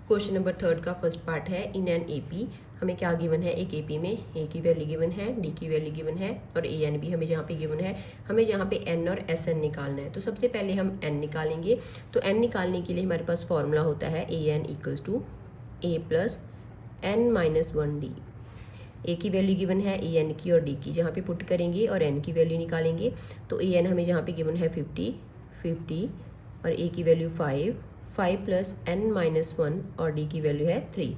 Question number 3 का first part है in an AP. हमें क्या गिवन है, एक एपी में ए की वैल्यू गिवन है, डी की वैल्यू गिवन है और ए एन भी हमें जहाँ पे गिवन है। हमें जहाँ पे एन और एस एन निकालना है। तो सबसे पहले हम एन निकालेंगे। तो एन निकालने के लिए हमारे पास फॉर्मूला होता है A N equals to A plus N minus one D. A की वैल्यू गिवन है ए एन की और डी की, जहाँ पे पुट करेंगे और एन की वैल्यू निकालेंगे। तो ए एन हमें जहाँ पे गिवन है 50 और ए की वैल्यू 5 प्लस एन माइनस वन और डी की वैल्यू है 3।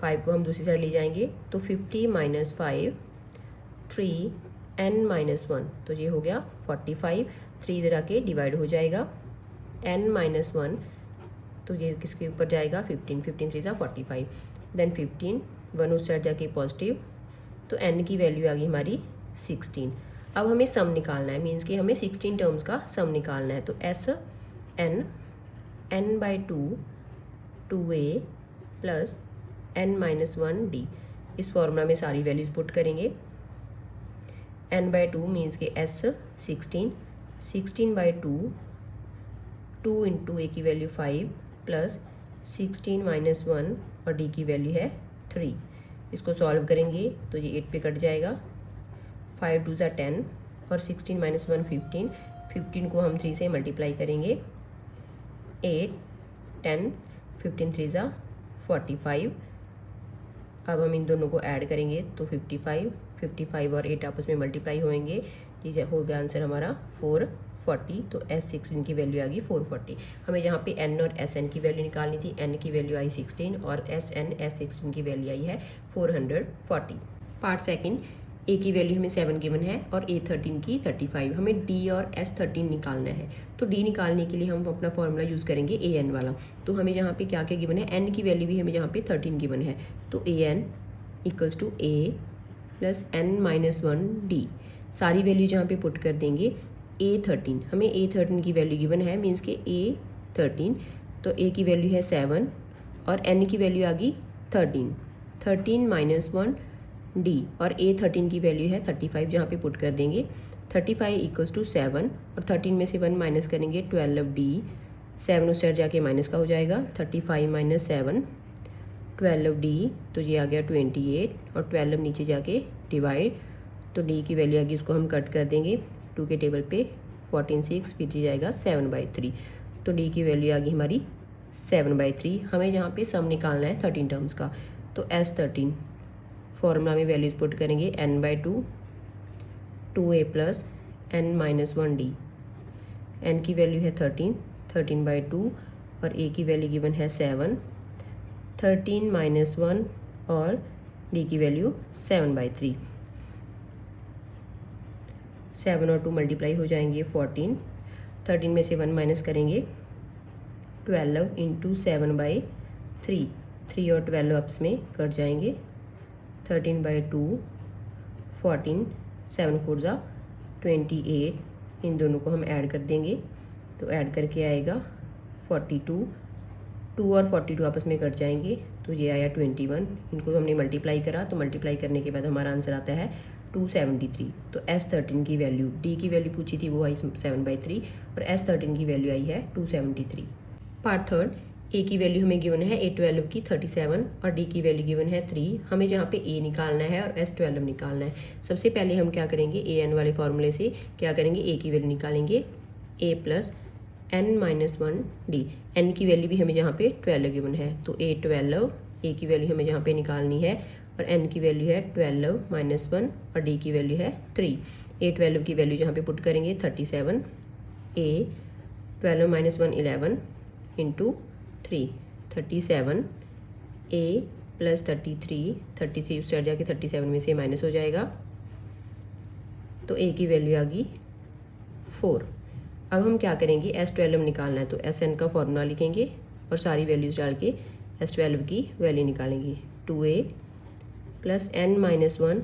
5 को हम दूसरी साइड ले जाएंगे तो 50 माइनस 5 3 एन माइनस वन, तो ये हो गया 45। 3 इधर आके डिवाइड हो जाएगा, एन माइनस वन तो ये किसके ऊपर जाएगा 15 3 सा 45, देन 15 1 उस साइड जाके पॉजिटिव, तो एन की वैल्यू आ गई हमारी 16। अब हमें सम निकालना है, मीन्स कि हमें 16 टर्म्स का सम निकालना है। तो s n n by two A plus N minus one d, इस फॉर्मूला में सारी वैल्यूज पुट करेंगे। एन बाई टू मीन्स के s 16 by two into a की वैल्यू 5 प्लस 16 माइनस वन और डी की वैल्यू है 3। इसको सॉल्व करेंगे तो ये 8 पे कट जाएगा, 5 2 ज़ा 10 और 16 माइनस वन 15 को हम 3 से मल्टीप्लाई करेंगे, 8 10 15 3 ज़ा 45। अब हम इन दोनों को ऐड करेंगे तो 55 और 8 आपस में मल्टीप्लाई होंगे, ये हो गया आंसर हमारा 440। तो S16 की वैल्यू आ गई 440। हमें यहाँ पे N और SN की वैल्यू निकालनी थी। N की वैल्यू आई 16 और S16 की वैल्यू आई है 440। पार्ट सेकंड, ए की वैल्यू हमें 7 गिवन है और A13 की 35। हमें D और S13 निकालना है। तो D निकालने के लिए हम अपना फॉर्मूला यूज़ करेंगे AN वाला। तो हमें जहाँ पे क्या क्या गिवन है, N की वैल्यू भी हमें जहाँ पे 13 गिवन है। तो AN equals to A plus N minus one d, सारी वैल्यू जहाँ पे पुट कर देंगे। A13 हमें A13 की वैल्यू गिवन है, मीन्स के A13, तो A की वैल्यू है 7 और N की वैल्यू आ गई 13 माइनस वन डी और A13 की वैल्यू है 35, जहाँ पे पुट कर देंगे। 35 इक्वल्स टू 7 और 13 में से 1 माइनस करेंगे 12 डी, 7 उस साइड जाके माइनस का हो जाएगा, 35 माइनस 7 12 डी, तो ये आ गया 28 और 12 नीचे जाके डिवाइड, तो डी की वैल्यू आ गई, इसको हम कट कर देंगे 2 के टेबल पे 14 6 फिर जाएगा 7/3। तो डी की वैल्यू आ गई हमारी 7/3। हमें जहाँ पे सम निकालना है 13 टर्म्स का। तो S13 फॉर्मूला में वैल्यूज पुट करेंगे, n/2 2a plus n minus one d. N की वैल्यू है 13/2 और ए की वैल्यू गिवन है 7, 13 माइनस वन और डी की वैल्यू 7/3। 7 और 2 मल्टीप्लाई हो जाएंगे 14, 13 में से 1 माइनस करेंगे 12 इंटू 7/3, 3 और 12 आपस में कट जाएंगे, 13/2 14 7 4 ज़ा 28, इन दोनों को हम ऐड कर देंगे तो ऐड करके आएगा 42, 2 और 42 आपस में कट जाएंगे तो ये आया 21। इनको हमने मल्टीप्लाई करा तो मल्टीप्लाई करने के बाद हमारा आंसर आता है 273। तो S13 की वैल्यू, D की वैल्यू पूछी थी वो आई 7/3 और S13 की वैल्यू आई है 273। पार्ट थर्ड, ए की वैल्यू हमें गिवन है A12 की 37 और डी की वैल्यू गिवन है 3। हमें जहाँ पे ए निकालना है और S12 निकालना है। सबसे पहले हम क्या करेंगे, AN वाले फार्मूले से क्या करेंगे, ए की वैल्यू निकालेंगे, A plus N minus one d. N की वैल्यू भी हमें जहाँ पे 12 गिवन है, तो A12 ए की वैल्यू हमें जहाँ पे निकालनी है और एन की वैल्यू है 12 माइनस वन और डी की वैल्यू है 3। A12 की वैल्यू जहाँ पे पुट करेंगे 37, A 12 minus one 11 into 3, 37 A plus 33 उस साइड जाके 37 में से माइनस हो जाएगा, तो A की वैल्यू आ गई 4। अब हम क्या करेंगे, S12 निकालना है तो SN का फॉर्मूला लिखेंगे और सारी वैल्यूज डाल के S12 की वैल्यू निकालेंगे, 2A plus N minus one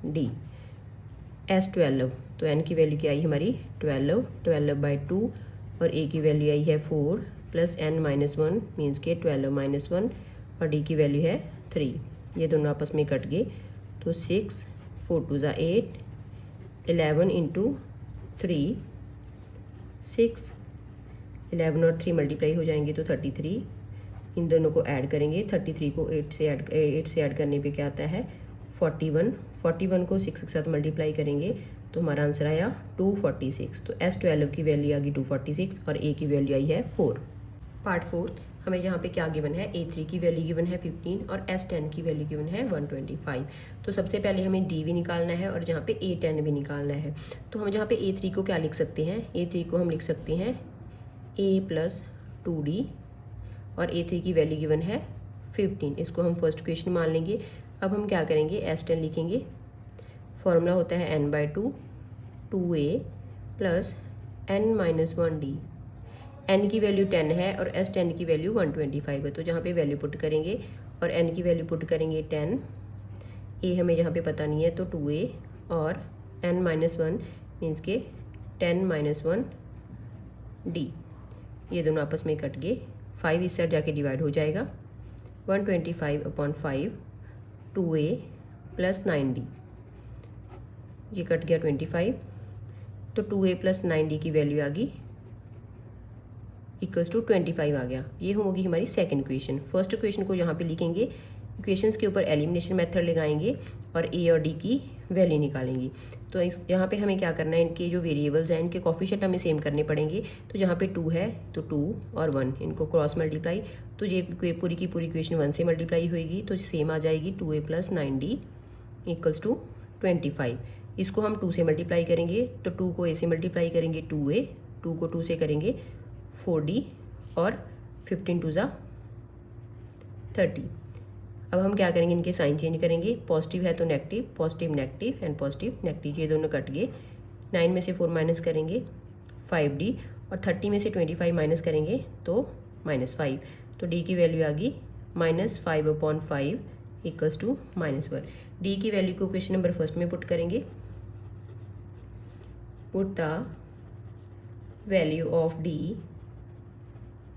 D. S12 तो N की वैल्यू क्या आई हमारी 12/2 और A की वैल्यू आई है 4 plus N minus one means के 12 माइनस वन और D की वैल्यू है 3। ये दोनों आपस में कट गए तो 6 4 2 ज़ा 8, 11 इंटू 3 6, 11 और 3 मल्टीप्लाई हो जाएंगे तो 33, इन दोनों को ऐड करेंगे, 33 को 8 से ऐड करने पे क्या आता है 41 को 6 के साथ मल्टीप्लाई करेंगे तो हमारा आंसर आया 246। तो S12 की वैल्यू आ गई 246 और A की वैल्यू आई है 4। पार्ट 4 हमें जहाँ पे क्या गिवन है, A3 की वैल्यू गिवन है 15 और S10 की वैल्यू गिवन है 125। तो सबसे पहले हमें D भी निकालना है और जहाँ पे A10 भी निकालना है। तो हम जहाँ पे A3 को क्या लिख सकते हैं, A3 को हम लिख सकते हैं A + 2D और A3 की वैल्यू गिवन है 15। इसको हम फर्स्ट इक्वेशन मान लेंगे। अब हम क्या करेंगे, S10 लिखेंगे। फॉर्मूला होता है n/2 2A + n-1D। n की वैल्यू 10 है और S10 की वैल्यू 125 है। तो जहाँ पे वैल्यू पुट करेंगे और n की वैल्यू पुट करेंगे 10, A हमें जहाँ पे पता नहीं है तो 2A और n-1 मीन्स के 10-1D। ये दोनों आपस में कट गए, 5 इस साइड जाके डिवाइड हो जाएगा। 125/5 2A + 9D, ये कट गया 25। तो 2A + 9D की वैल्यू आ गई = 25 आ गया। ये होगी हमारी सेकंड इक्वेशन। फर्स्ट इक्वेशन को यहाँ पे लिखेंगे, इक्वेशंस के ऊपर एलिमिनेशन मेथड लगाएंगे और A और D की वैल्यू निकालेंगे। तो यहाँ पे हमें क्या करना है, इनके जो वेरिएबल्स हैं इनके कोफिशिएंट हमें सेम करने पड़ेंगे। तो जहाँ पे 2 है तो 2 और 1 इनको क्रॉस मल्टीप्लाई, तो ये पूरी की पूरी इक्वेशन 1 से मल्टीप्लाई होएगी तो सेम आ जाएगी 2A + 9D = 25। इसको हम 2 से मल्टीप्लाई करेंगे तो 2 को A से मल्टीप्लाई करेंगे 2A, 2 को 2 से करेंगे 4D और 15 2 ज़ा 30। अब हम क्या करेंगे, इनके साइन चेंज करेंगे। पॉजिटिव है तो negative, positive negative and positive negative, ये दोनों कट गए। 9 में से 4 माइनस करेंगे 5D और 30 में से 25 माइनस करेंगे तो -5। तो D की वैल्यू आ गई -5/5 = -1। D की वैल्यू को क्वेश्चन नंबर फर्स्ट में पुट करेंगे। Put the value of D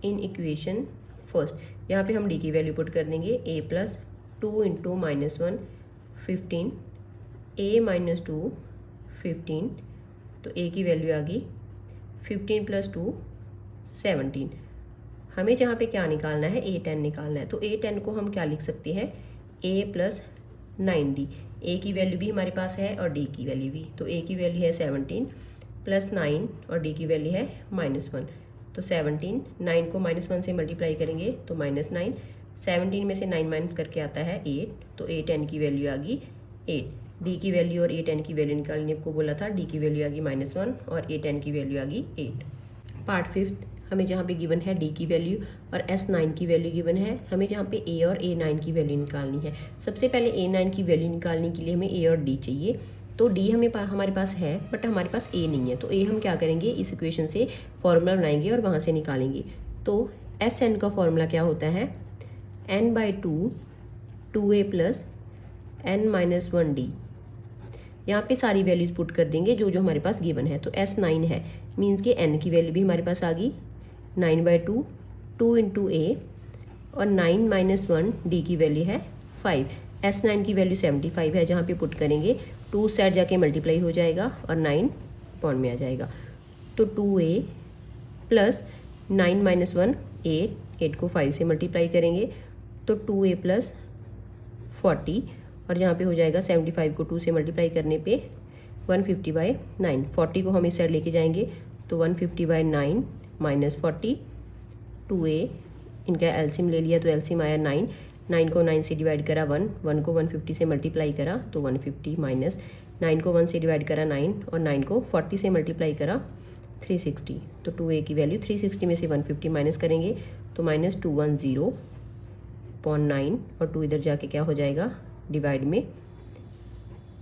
in equation first. यहाँ पे हम D की वैल्यू पुट कर देंगे A + 2 × -1 15, A - 2 15। तो A की वैल्यू आ गई 15 + 2 17। हमें जहाँ पे क्या निकालना है, A10 निकालना है। तो A10 को हम क्या लिख सकते हैं, A + 9D। A की वैल्यू भी हमारे पास है और D की वैल्यू भी। तो A की वैल्यू है 17 + 9 और D की वैल्यू है -1। तो 17, 9 को -1 से मल्टीप्लाई करेंगे तो -9, 17 में से 9 माइनस करके आता है 8। तो A10 की वैल्यू आ गई 8। D की वैल्यू और A10 की वैल्यू निकालने को बोला था। D की वैल्यू आ गई -1 और A10 की वैल्यू आ गई 8। पार्ट 5 हमें जहाँ पे गिवन है D की वैल्यू और S9 की वैल्यू गिवन है। हमें जहाँ पे A और A9 की वैल्यू निकालनी है। सबसे पहले A9 की वैल्यू निकालने के लिए हमें A और D चाहिए। तो D हमारे पास है बट हमारे पास A नहीं है। तो A हम क्या करेंगे, इस इक्वेशन से फॉर्मूला बनाएंगे और वहाँ से निकालेंगे। तो Sn का फॉर्मूला क्या होता है, n/2 2A + n-1D। यहाँ पे सारी वैल्यूज पुट कर देंगे जो हमारे पास गिवन है। तो S9 है मीन्स के n की वैल्यू भी हमारे पास आ गई 9/2 2 × A और 9 - 1 D की वैल्यू है 5। S9 की वैल्यू 75 है, जहाँ पे पुट करेंगे 2 साइड जाके मल्टीप्लाई हो जाएगा और 9 पॉइंट में आ जाएगा। तो 2A + 9 - 1 8 को 5 से मल्टीप्लाई करेंगे तो 2A + 40 और जहाँ पे हो जाएगा 75 को 2 से मल्टीप्लाई करने पे 150/9। 40 को हम इस साइड लेके जाएंगे तो 150/9 - 40 2A, इनका एलसीएम ले लिया तो एलसीएम आया 9। 9 को 9 से डिवाइड करा 1 को 150 से मल्टीप्लाई करा तो 150 माइनस 9 को 1 से डिवाइड करा 9 और 9 को 40 से मल्टीप्लाई करा 360। तो 2A की वैल्यू 360 में से 150 माइनस करेंगे तो -210.9 और 2 इधर जाके क्या हो जाएगा डिवाइड में,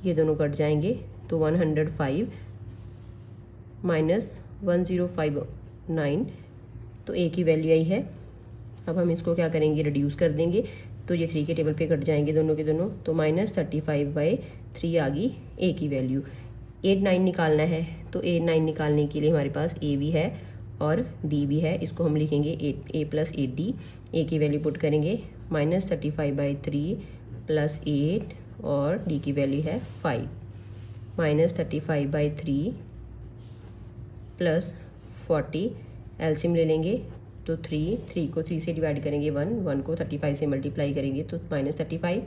ये दोनों कट जाएंगे तो 105 - 1059। तो A की वैल्यू आई है। अब हम इसको क्या करेंगे, रिड्यूस कर देंगे तो ये 3 के टेबल पे कट जाएंगे दोनों के दोनों। तो -35/3 आ गई A की वैल्यू। 8 9 निकालना है तो 8 9 निकालने के लिए हमारे पास A भी है और D भी है। इसको हम लिखेंगे A + 8D। A की वैल्यू पुट करेंगे -35/3 + 8 और D की वैल्यू है 5। -35/3 + 40 एलसीएम ले लेंगे तो 3 को 3 से डिवाइड करेंगे 1 को 35 से मल्टीप्लाई करेंगे तो -35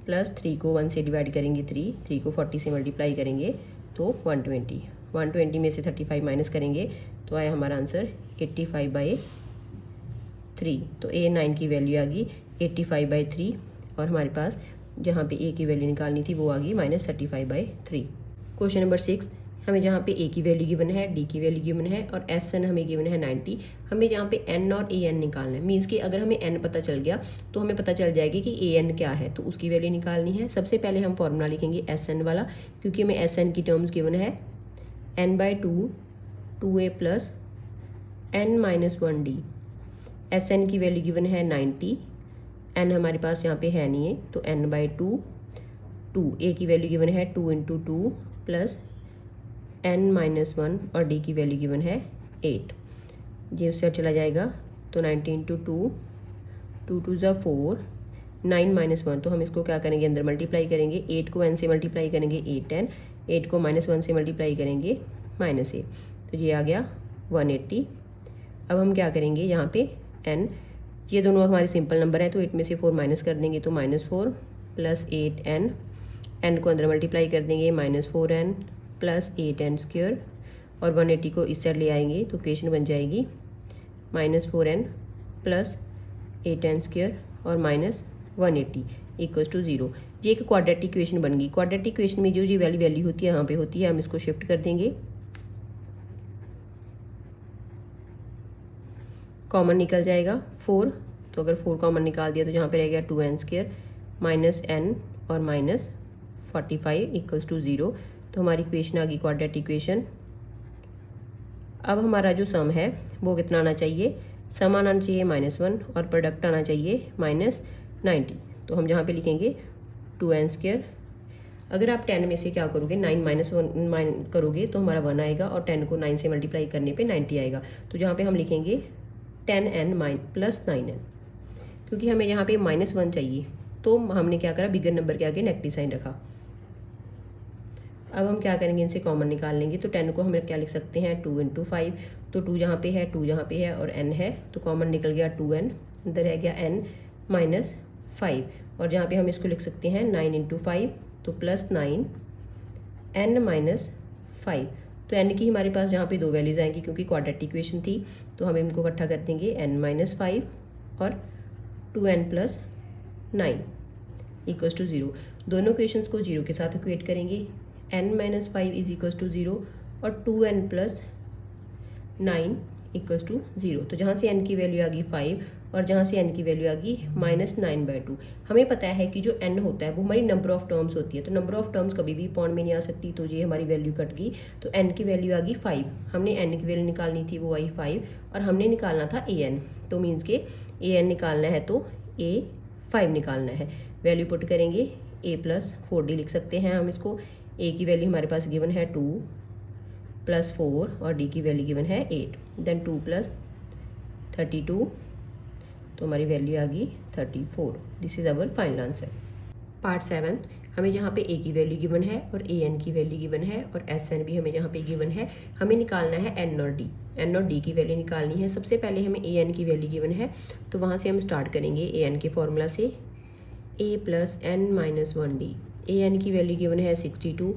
प्लस 3 को 1 से डिवाइड करेंगे 3 को 40 से मल्टीप्लाई करेंगे तो 120 में से 35 माइनस करेंगे तो आया हमारा आंसर 85/3। तो A9 की वैल्यू आ गई 85/3 और हमारे पास जहाँ पे A की वैल्यू निकालनी थी वो आ गई -35/3। क्वेश्चन नंबर 6, हमें जहाँ पे A की वैल्यू गिवन है, D की वैल्यू गिवन है और SN हमें गिवन है 90। हमें जहाँ पे N और AN निकालना है, मीन्स कि अगर हमें N पता चल गया तो हमें पता चल जाएगी कि AN क्या है, तो उसकी वैल्यू निकालनी है। सबसे पहले हम फॉर्मूला लिखेंगे SN वाला, क्योंकि हमें SN की टर्म्स गिवन है n/2 2a plus n-1d। SN की वैल्यू गिवन है 90, N हमारे पास यहाँ पे है नहीं है तो n/2 2, A की वैल्यू गिवन है 2 × 2 प्लस n-1 और D की वैल्यू गिवन है 8। ये उससे चला जाएगा तो 90 × 2 2 2 ज़ा 4 9 -1, तो हम इसको क्या करेंगे अंदर मल्टीप्लाई करेंगे। 8 को n से मल्टीप्लाई करेंगे 8n, 8 को -1 से मल्टीप्लाई करेंगे -8, तो ये आ गया 180। अब हम क्या करेंगे यहाँ पे n, ये दोनों हमारे सिंपल नंबर है तो 8 में से 4 माइनस कर देंगे तो -4 प्लस 8n, n को अंदर मल्टीप्लाई कर देंगे -4n प्लस 8n² और 180 को इस साइड ले आएंगे तो इक्वेशन बन जाएगी -4n प्लस 8n² और -180 = 0। ये एक क्वाड्रेटिक इक्वेशन बन गई। क्वाड्रेटिक इक्वेशन में जो ये वैल्यू होती है यहाँ पे होती है, हम इसको शिफ्ट कर देंगे, कॉमन निकल जाएगा 4, तो अगर 4 कॉमन निकाल दिया तो यहाँ पे रह गया 2n² -n और -45 = 0। तो हमारी इक्वेशन आ गई क्वाड्रेटिक इक्वेशन। अब हमारा जो सम है वो कितना आना चाहिए, सम आना चाहिए -1 और प्रोडक्ट आना चाहिए -90। तो हम जहाँ पे लिखेंगे 2n²। अगर आप 10 में से क्या करोगे 9 -1 करोगे तो हमारा 1 आएगा और 10 को 9 से मल्टीप्लाई करने पे 90 आएगा। तो जहाँ पे हम लिखेंगे 10n प्लस 9n, क्योंकि हमें यहाँ पे -1 चाहिए तो हमने क्या करा, बिगर नंबर के आगे नेगेटिव साइन रखा। अब हम क्या करेंगे, इनसे कॉमन निकाल लेंगे। तो 10 को हम क्या लिख सकते हैं 2 × 5, तो 2 यहाँ पे है 2 यहाँ पे है और n है तो कॉमन निकल गया 2n, अंदर रह गया n -5 और जहाँ पे हम इसको लिख सकते हैं 9 × 5 तो प्लस 9 n -5। तो n की हमारे पास जहाँ पे 2 वैल्यूज आएंगी क्योंकि क्वाड्रेटिक इक्वेशन थी तो हम इनको इकट्ठा कर देंगे n -5 और 2n + 9 = 0। दोनों इक्वेशंस को 0 के साथ इक्वेट करेंगे, n -5 = 0 और 2n + 9 = 0। तो जहाँ से n की वैल्यू आ गई 5 और जहाँ से n की वैल्यू आ गई -9/2। हमें पता है कि जो n होता है वो हमारी नंबर ऑफ टर्म्स होती है, तो नंबर ऑफ टर्म्स कभी भी पॉइंट में नहीं आ सकती, तो ये हमारी वैल्यू कट गई। तो n की वैल्यू आ गई 5, हमने n की वैल्यू निकालनी थी वो आई 5 और हमने निकालना था an, तो मीन्स के an निकालना है तो a 5 निकालना है। वैल्यू पुट करेंगे a + 4d लिख सकते हैं हम इसको। a की वैल्यू हमारे पास गिवन है 2 + 4 और d की वैल्यू गिवन है 8, देन 2 + 32, तो हमारी वैल्यू आ गई 34। This is our final answer. Part 7, हमें जहाँ पे a की वैल्यू गिवन है और an की वैल्यू गिवन है और SN भी हमें जहाँ पे गिवन है, हमें निकालना है n और d की वैल्यू निकालनी है। सबसे पहले हमें an की वैल्यू गिवन है तो वहाँ से हम स्टार्ट करेंगे an के फॉर्मूला से, a + n-1d। an की वैल्यू गिवन है 62,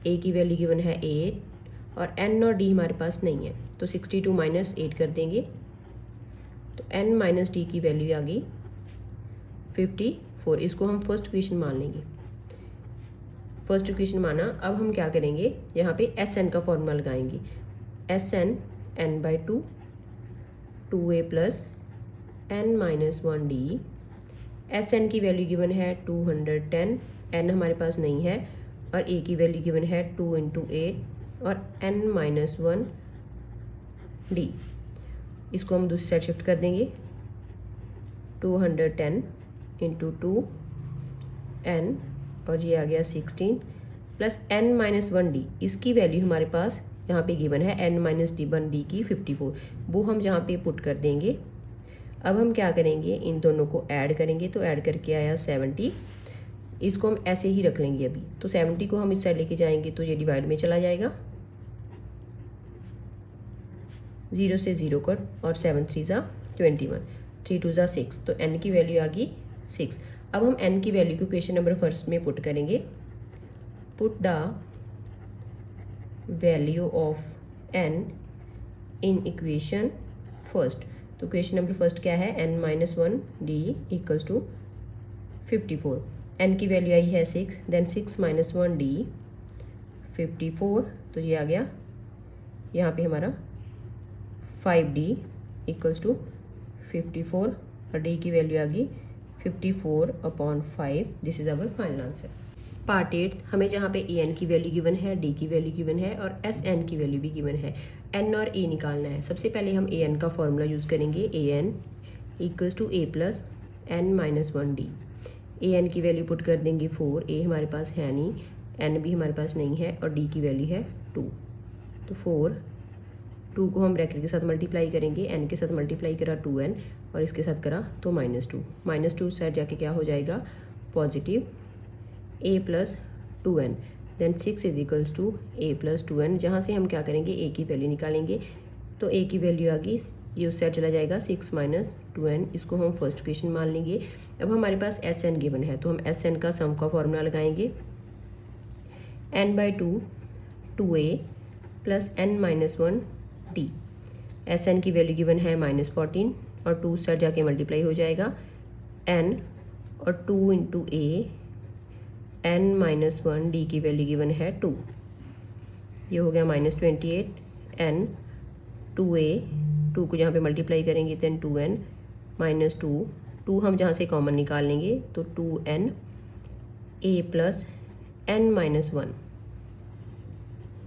a की वैल्यू गिवन है 8 और n और d हमारे पास नहीं है तो 62 - 8 कर देंगे तो n - d की वैल्यू आ गई 54। इसको हम फर्स्ट इक्वेशन मान लेंगे। फर्स्ट इक्वेशन माना। अब हम क्या करेंगे, यहाँ पे SN का फॉर्मूला लगाएंगे। SN n/2 2a + n-1d। SN की वैल्यू गिवन है 210, n हमारे पास नहीं है और a की वैल्यू गिवन है 2 × 8 और n-1d। इसको हम दूसरी साइड शिफ्ट कर देंगे, 210 × 2n और ये आ गया 16 प्लस n-1d। इसकी वैल्यू हमारे पास यहाँ पे गिवन है n-1d की 54, वो हम यहाँ पे पुट कर देंगे। अब हम क्या करेंगे, इन दोनों को ऐड करेंगे तो ऐड करके आया 70। इसको हम ऐसे ही रख लेंगे अभी, तो 70 को हम इस साइड लेके जाएंगे तो ये डिवाइड में चला जाएगा, 0 से 0 कट और 7 3 ज़ा 21, 3 2 ज़ा 6, तो n की वैल्यू आ गई 6। अब हम n की वैल्यू को क्वेश्चन नंबर फर्स्ट में पुट करेंगे। Put the value of n in equation first. तो क्वेश्चन नंबर फर्स्ट क्या है, n minus 1 d equals to 54। n की वैल्यू आई है 6, देन 6 माइनस 1 d 54, तो ये आ गया यहाँ पे हमारा 5d इक्वल्स टू 54 और d की वैल्यू आ गई 54/5। This is our final answer. Part 8 हमें जहाँ पे ए एन की वैल्यू गिवन है, डी की वैल्यू गिवन है और एस एन की वैल्यू भी गिवन है। एन और ए निकालना है। सबसे पहले हम ए एन का फॉर्मूला यूज़ करेंगे। A N equals to A plus N minus 1 D. A N की वैल्यू पुट कर देंगे 4, ए हमारे पास है नहीं, एन भी हमारे पास नहीं है और डी की वैल्यू है 2। तो 4, 2 को हम ब्रैकेट के साथ मल्टीप्लाई करेंगे, n के साथ मल्टीप्लाई करा 2n और इसके साथ करा तो -2। -2 साइड जाके क्या हो जाएगा, positive a plus 2n, then 6 is equals to a plus 2n। जहाँ से हम क्या करेंगे, a की वैल्यू निकालेंगे। तो a की वैल्यू आ गई, ये उस साइड चला जाएगा 6 माइनस 2n, इसको हम फर्स्ट इक्वेशन मान लेंगे। अब हमारे पास एस एन गिवन है तो हम एस एन का सम का फॉर्मूला लगाएंगे। n/2 2a plus n minus 1 d। S N की वैल्यू गिवन है -14 और 2 साइड जाके मल्टीप्लाई हो जाएगा n और 2 इंटू ए, n माइनस 1 d की वैल्यू गिवन है 2, ये हो गया -28 n 2a, 2 को जहाँ पे मल्टीप्लाई करेंगे देन 2n माइनस 2 हम जहाँ से कॉमन निकाल लेंगे तो 2n a plus n minus 1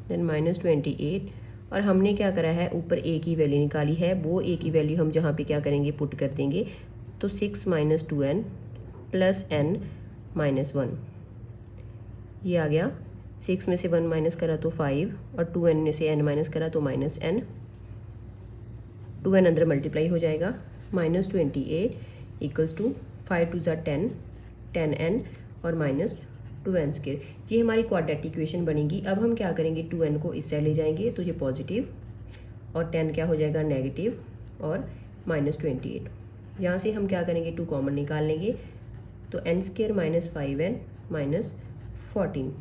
then -28। और हमने क्या करा है, ऊपर a की वैल्यू निकाली है, वो a की वैल्यू हम जहाँ पे क्या करेंगे, पुट कर देंगे। तो 6 minus 2n plus n minus 1, ये आ गया। 6 में से 1 माइनस करा तो 5 और 2n में से n माइनस करा तो -n, 2n अंदर मल्टीप्लाई हो जाएगा। -28 इक्वल्स टू 5 2 ज़ा 10, 10n और -2n स्क्वायर। ये हमारी क्वाड्रेटिक इक्वेशन बनेगी। अब हम क्या करेंगे, 2n को इस साइड ले जाएंगे तो ये पॉजिटिव और 10 क्या हो जाएगा, नेगेटिव और -28। यहाँ से हम क्या करेंगे, 2 कॉमन निकाल लेंगे तो n square minus 5n minus 14।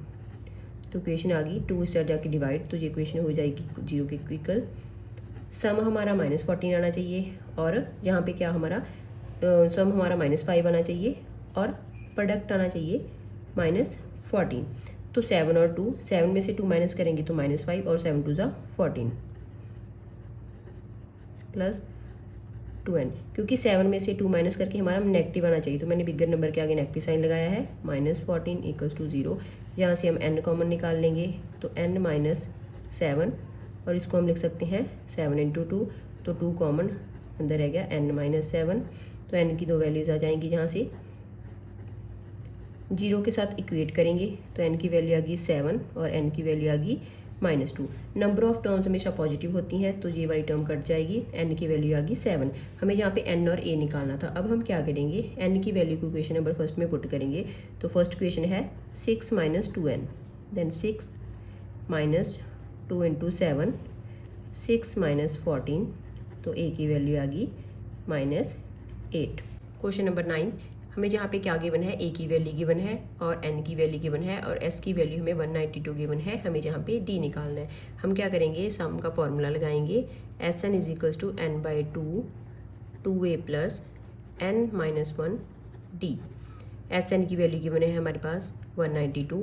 तो इक्वेशन आ गई, 2 इस साइड जाके डिवाइड, तो ये इक्वेशन हो जाएगी 0 के इक्वल। सम हमारा -14 आना चाहिए और यहाँ पे क्या हमारा सम हमारा -5 आना चाहिए और प्रोडक्ट आना चाहिए -14। तो 7 और 2, 7 में से 2 माइनस करेंगे तो -5 और 7 2 ज़ा 14 प्लस 2n, क्योंकि 7 में से 2 माइनस करके हमारा नेगेटिव आना चाहिए तो मैंने बिगर नंबर के आगे नेगेटिव साइन लगाया है। -14 इक्वल्स टू 0। यहाँ से हम n कॉमन निकाल लेंगे तो n माइनस 7 और इसको हम लिख सकते हैं 7 इंटू 2, तो 2 कॉमन अंदर रह गया n माइनस 7। तो n की 2 वैल्यूज़ आ जाएंगी, जहाँ से 0 के साथ इक्वेट करेंगे तो n की वैल्यू आ गई 7 और n की वैल्यू आ गई -2। नंबर ऑफ टर्म्स हमेशा पॉजिटिव होती हैं तो ये वाली टर्म कट जाएगी, n की वैल्यू आ गई 7। हमें यहाँ पे n और a निकालना था। अब हम क्या करेंगे, n की वैल्यू को इक्वेशन नंबर फर्स्ट में पुट करेंगे। तो फर्स्ट इक्वेशन है 6 minus 2n, then 6 minus 2 into 7, 6 minus 14, तो a की वैल्यू आ गई -8। क्वेश्चन नंबर 9 हमें जहाँ पे क्या गिवन है, a की वैल्यू गिवन है और n की वैल्यू गिवन है और s की वैल्यू हमें 192 गिवन है। हमें जहाँ पे d निकालना है। हम क्या करेंगे, सम का फॉर्मूला लगाएंगे। Sn is equals to n/2 2a plus n minus 1 d। Sn की वैल्यू गिवन है हमारे पास 192,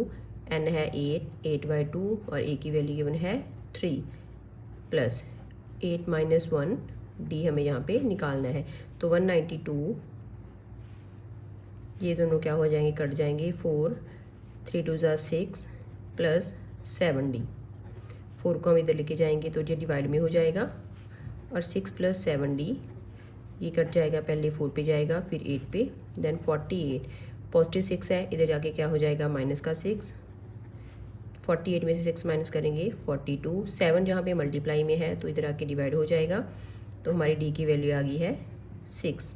n है 8/2 और a की वैल्यू गिवन है 3 प्लस 8 माइनस 1 d हमें यहाँ पे निकालना है। तो 192, ये दोनों क्या हो जाएंगे, कट जाएंगे। 4 3 2 ज़ा 6 प्लस 7d। 4 को हम इधर लेके जाएंगे तो ये डिवाइड में हो जाएगा और 6 प्लस 7d ये कट जाएगा, पहले 4 पे जाएगा फिर 8 पे, देन 48। पॉजिटिव 6 है, इधर जाके क्या हो जाएगा, माइनस का 6। 48 में से 6 माइनस करेंगे 42। 7 जहाँ पे मल्टीप्लाई में है तो इधर आके डिवाइड हो जाएगा। तो हमारी d की वैल्यू आ गई है 6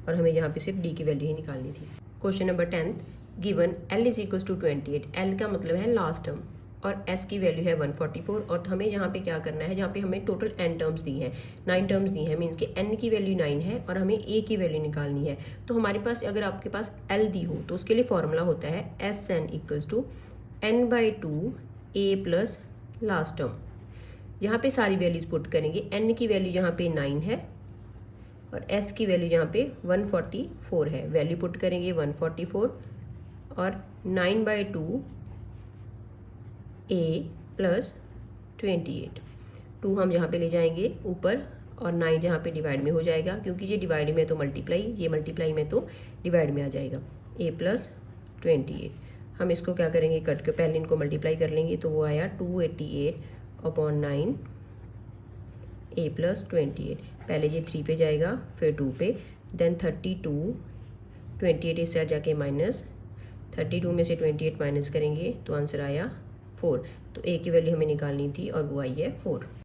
और हमें यहाँ पे सिर्फ d की वैल्यू ही निकालनी थी। Question number 10 given l is equals to 28। l का मतलब है लास्ट टर्म और s की वैल्यू है 144 और हमें यहाँ पे क्या करना है, जहाँ पे हमें टोटल n टर्म्स दी हैं, 9 टर्म्स दी हैं, मीन्स कि n की वैल्यू 9 है और हमें a की वैल्यू निकालनी है। तो हमारे पास अगर आपके पास l दी हो तो उसके लिए फॉर्मूला होता है Sn equals to n/2 a plus last term. यहाँ पे सारी वैल्यूज पुट करेंगे, n की वैल्यू यहाँ पे 9 है और s की वैल्यू यहाँ पे 144 है, वैल्यू पुट करेंगे 144 और 9/2 a प्लस 28, 2 हम यहाँ पे ले जाएंगे ऊपर और 9 यहाँ पे डिवाइड में हो जाएगा, क्योंकि ये डिवाइड में तो मल्टीप्लाई, ये मल्टीप्लाई में तो डिवाइड में आ जाएगा, a प्लस 28। हम इसको क्या करेंगे, कट के पहले इनको मल्टीप्लाई कर लेंगे तो वो आया 288/9 a प्लस 28। पहले ये 3 पे जाएगा फिर 2 पे, देन 32, 28 इस साइड जाके माइनस, 32 में से 28 माइनस करेंगे तो आंसर आया 4। तो a की वैल्यू हमें निकालनी थी और वो आई है 4।